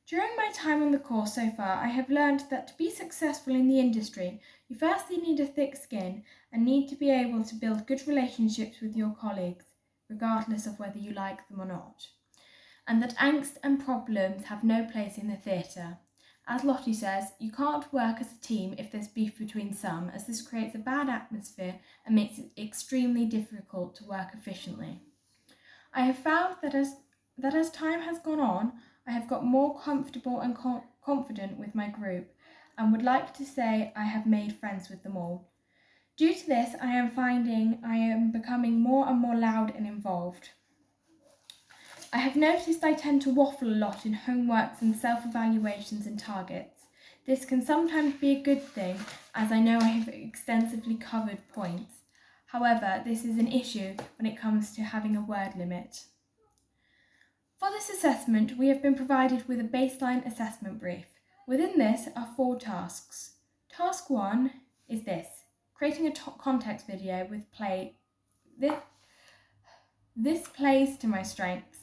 During my time on the course so far, I have learned that to be successful in the industry, you firstly need a thick skin and need to be able to build good relationships with your colleagues, regardless of whether you like them or not. And that angst and problems have no place in the theatre. As Lottie says, you can't work as a team if there's beef between some, as this creates a bad atmosphere and makes it extremely difficult to work efficiently. I have found that as time has gone on, I have got more comfortable and confident with my group, and would like to say I have made friends with them all. Due to this, I am finding I am becoming more and more loud and involved. I have noticed I tend to waffle a lot in homeworks and self-evaluations and targets. This can sometimes be a good thing, as I know I have extensively covered points. However, this is an issue when it comes to having a word limit. For this assessment, we have been provided with a baseline assessment brief. Within this are 4 tasks. Task 1 is this: creating a context video with play. This plays to my strengths,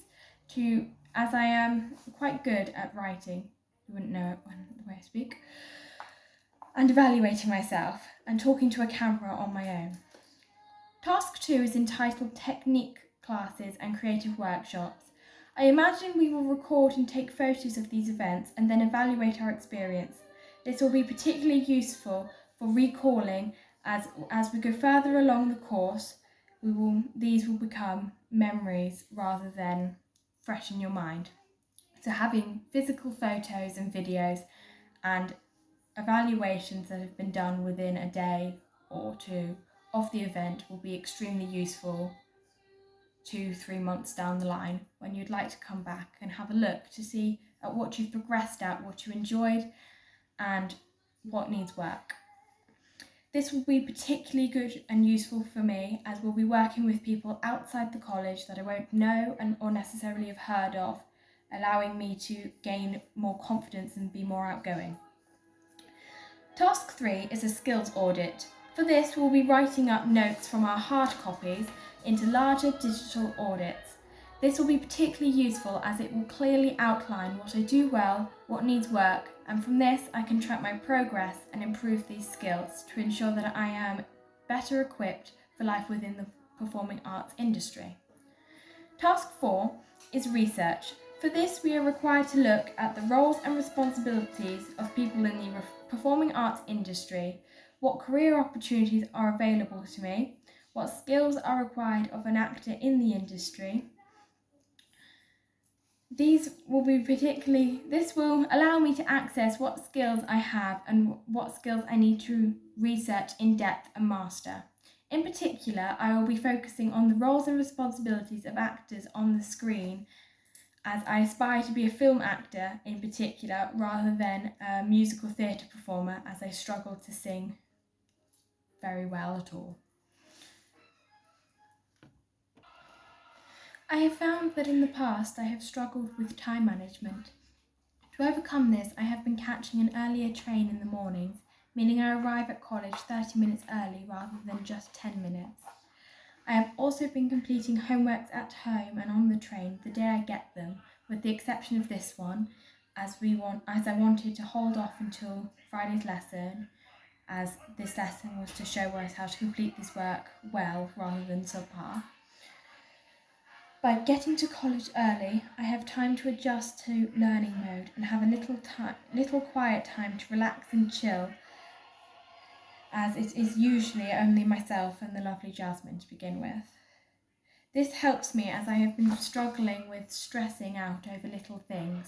as I am quite good at writing. You wouldn't know it the way I speak. And evaluating myself and talking to a camera on my own. Task 2 is entitled Technique Classes and Creative Workshops. I imagine we will record and take photos of these events and then evaluate our experience. This will be particularly useful for recalling as we go further along the course. These will become memories rather than fresh in your mind. So having physical photos and videos and evaluations that have been done within a day or 2 of the event will be extremely useful 2-3 months down the line when you'd like to come back and have a look to see at what you've progressed at, what you enjoyed, and what needs work. This will be particularly good and useful for me, as we'll be working with people outside the college that I won't know or necessarily have heard of, allowing me to gain more confidence and be more outgoing. Task 3 is a skills audit. For this, we'll be writing up notes from our hard copies into larger digital audits. This will be particularly useful as it will clearly outline what I do well, what needs work, and from this I can track my progress and improve these skills to ensure that I am better equipped for life within the performing arts industry. Task 4 is research. For this, we are required to look at the roles and responsibilities of people in the performing arts industry, what career opportunities are available to me, what skills are required of an actor in the industry. This will allow me to access what skills I have and what skills I need to research in depth and master. In particular, I will be focusing on the roles and responsibilities of actors on the screen, as I aspire to be a film actor in particular rather than a musical theatre performer, as I struggle to sing very well at all. I have found that in the past I have struggled with time management. To overcome this, I have been catching an earlier train in the mornings, meaning I arrive at college 30 minutes early rather than just 10 minutes. I have also been completing homeworks at home and on the train the day I get them, with the exception of this one, as I wanted to hold off until Friday's lesson, as this lesson was to show us how to complete this work well rather than subpar. By getting to college early, I have time to adjust to learning mode and have a little quiet time to relax and chill, as it is usually only myself and the lovely Jasmine to begin with. This helps me as I have been struggling with stressing out over little things.